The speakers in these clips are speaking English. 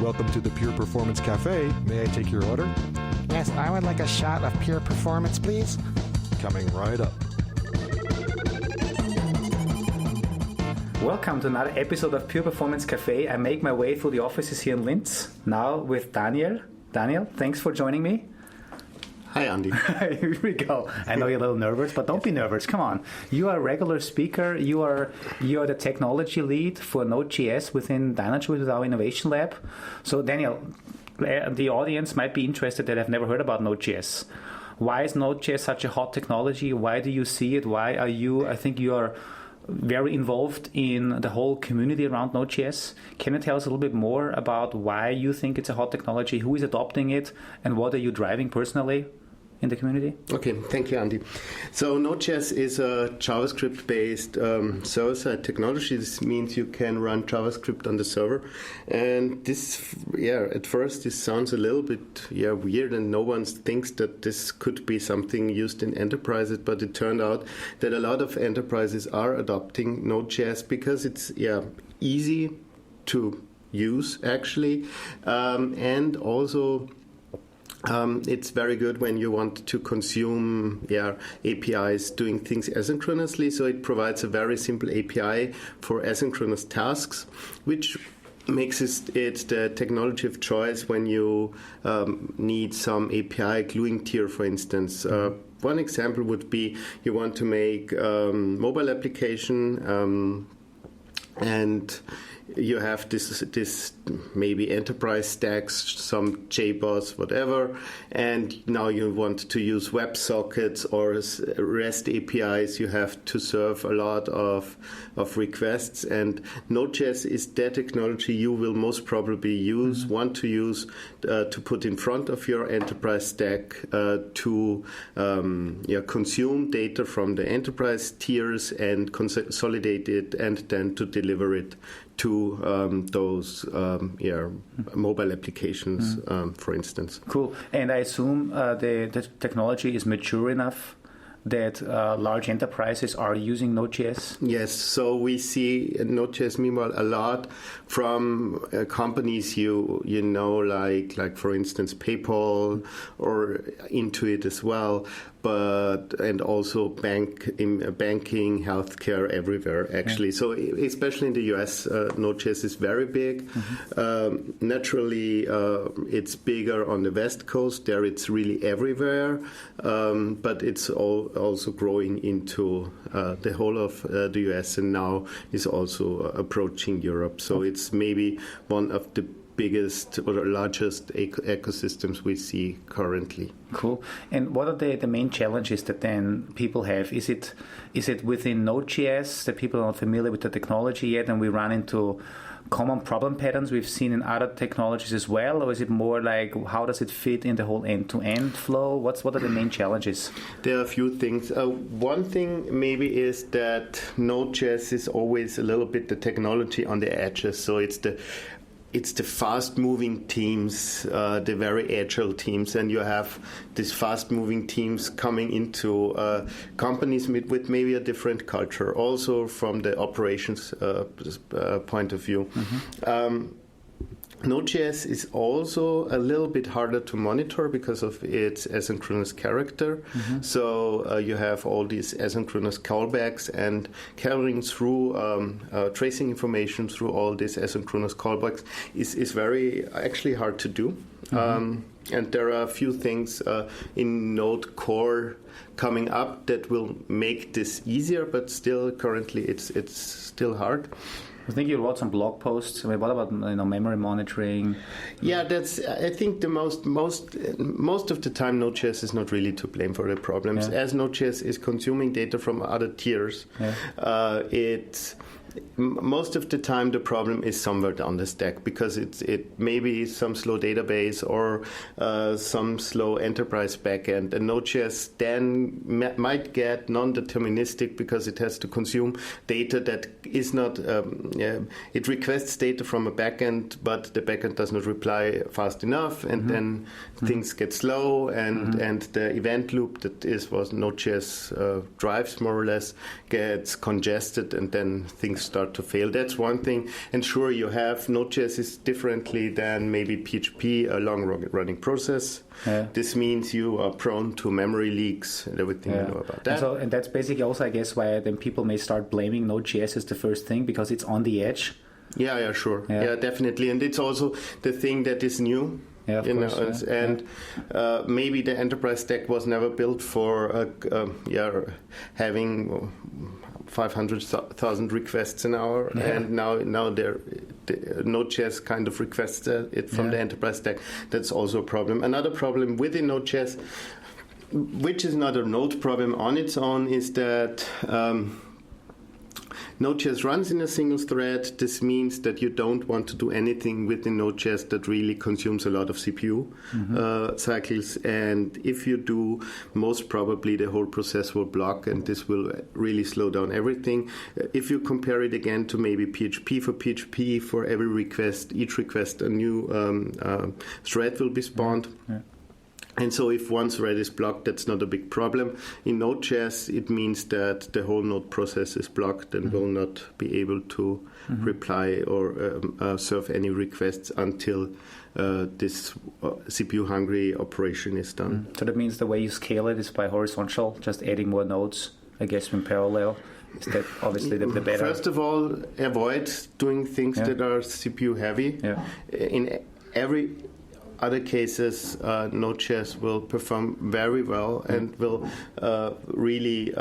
Welcome to the Pure Performance Cafe. May I take your order? Yes, I would like a shot of Pure Performance, please. Coming right up. Welcome to another episode of Pure Performance Cafe. I make my way through the offices here in Linz, now with Daniel. Daniel, thanks for joining me. Hi, Andy. Here we go. I know you're a little nervous, but don't be nervous. Come on. You are a regular speaker. You are the technology lead for Node.js within Dynatrace with our innovation lab. So, Daniel, the audience might be interested that have never heard about Node.js. Why is Node.js such a hot technology? Why do you see it? Why are you? I think you are very involved in the whole community around Node.js. Can you tell us a little bit more about why you think it's a hot technology, who is adopting it, and what are you driving personally in the community? Okay, thank you, Andy. So Node.js is a JavaScript-based server-side technology. This means you can run JavaScript on the server. And this, at first this sounds a little bit weird, and no one thinks that this could be something used in enterprises, but it turned out that a lot of enterprises are adopting Node.js because it's easy to use, actually, and also it's very good when you want to consume APIs doing things asynchronously. So it provides a very simple API for asynchronous tasks, which makes it the technology of choice when you need some API gluing tier, for instance. One example would be you want to make mobile application and you have this maybe enterprise stacks, some JBoss, whatever, and now you want to use WebSockets or REST APIs. You have to serve a lot of requests, and Node.js is that technology you will most probably want to use to put in front of your enterprise stack to consume data from the enterprise tiers and consolidate it, and then to deliver it to those mobile applications, for instance. Cool. And I assume the technology is mature enough that large enterprises are using Node.js? Yes, so we see Node.js meanwhile a lot from companies you know, like for instance PayPal or Intuit as well, and also banking, healthcare, everywhere actually. Yeah. So especially in the US, Node.js is very big. Naturally, it's bigger on the West Coast. There, it's really everywhere, but it's also growing into the whole of the US, and now is also approaching Europe. So it's maybe one of the biggest or largest ecosystems we see currently. Cool. And what are the main challenges that then people have? Is it within Node.js that people are not familiar with the technology yet, and we run into common problem patterns we've seen in other technologies as well, or is it more like how does it fit in the whole end-to-end flow? What are the main challenges? There are a few things. One thing maybe is that Node.js is always a little bit the technology on the edges. So it's the fast-moving teams, the very agile teams, and you have these fast-moving teams coming into companies with maybe a different culture, also from the operations point of view. Node.js is also a little bit harder to monitor because of its asynchronous character. So you have all these asynchronous callbacks, and carrying through tracing information through all these asynchronous callbacks is very actually hard to do. And there are a few things in Node Core coming up that will make this easier, but still currently it's still hard. I think you wrote some blog posts. I mean, what about memory monitoring? Yeah, I think the most of the time Node.js is not really to blame for the problems. Yeah. As Node.js is consuming data from other tiers, most of the time the problem is somewhere down the stack, because it maybe some slow database or some slow enterprise backend, and Node.js then might get non-deterministic because it has to consume data that is not it requests data from a backend, but the backend does not reply fast enough, and then things get slow, and the event loop that was Node.js drives more or less gets congested, and then things things start to fail. That's one thing. And sure, you have Node.js is differently than maybe PHP, a long-running process. Yeah. This means you are prone to memory leaks and everything you know about that. And that's basically also, I guess, why then people may start blaming Node.js as the first thing, because it's on the edge. Yeah, sure. Yeah, definitely. And it's also the thing that is new. Yeah, of course. Maybe the enterprise stack was never built for having 500,000 requests an hour, and now the Node.js kind of requests it from the enterprise stack. That's also a problem. Another problem within Node.js, which is not a Node problem on its own, is that Node.js runs in a single thread. This means that you don't want to do anything within Node.js that really consumes a lot of CPU cycles. And if you do, most probably the whole process will block, and this will really slow down everything. If you compare it again to maybe PHP, for every request, each request, a new thread will be spawned. Yeah. And so if one thread is blocked, that's not a big problem. In Node.js, it means that the whole node process is blocked and will not be able to reply or serve any requests until this CPU-hungry operation is done. So that means the way you scale it is by horizontal, just adding more nodes, I guess, in parallel. Is that obviously the better? First of all, avoid doing things that are CPU-heavy. Yeah. In every other cases, Node.js will perform very well and will really,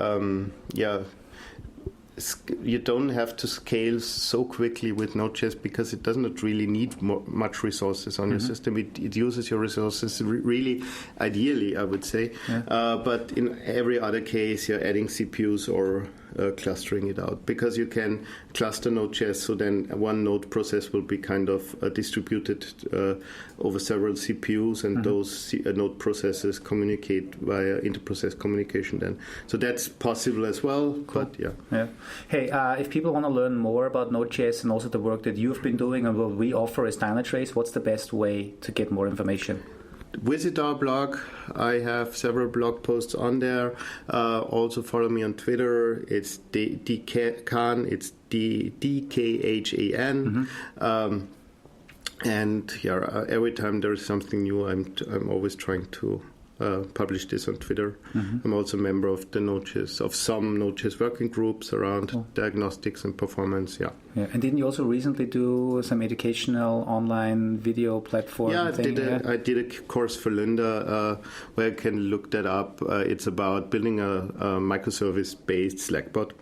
you don't have to scale so quickly with Node.js because it does not really need much resources on your system. It uses your resources really ideally, I would say. Yeah. But in every other case, you're adding CPUs or clustering it out, because you can cluster Node.js, so then one node process will be kind of distributed over several CPUs, and those node processes communicate via inter-process communication then. So that's possible as well, but yeah. Hey, if people want to learn more about Node.js and also the work that you've been doing and what we offer as Dynatrace, what's the best way to get more information? Visit our blog. I have several blog posts on there. Also follow me on Twitter. It's DKhan. It's DKHAN. And every time there is something new, I'm always trying to publish this on Twitter. I'm also a member of some Node.js working groups around diagnostics and performance. Yeah. And didn't you also recently do some educational online video platform? Yeah, I did a course for Linda where you can look that up. It's about building a microservice-based Slack bot,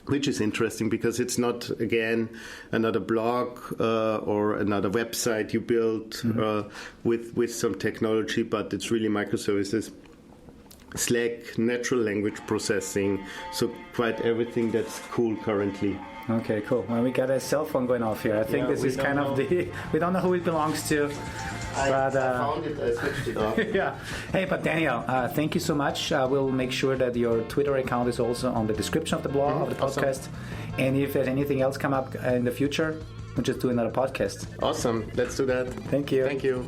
which is interesting because it's not, again, another blog or another website you build with some technology, but it's really microservices, Slack, natural language processing, so quite everything that's cool currently. Okay, cool. Well, we got a cell phone going off here. I think this is kind of we don't know who it belongs to. I found it, I switched it off. Yeah. Hey, but Daniel, thank you so much. We'll make sure that your Twitter account is also on the description of the blog, of the podcast. Awesome. And if there's anything else come up in the future, we'll just do another podcast. Awesome. Let's do that. Thank you. Thank you.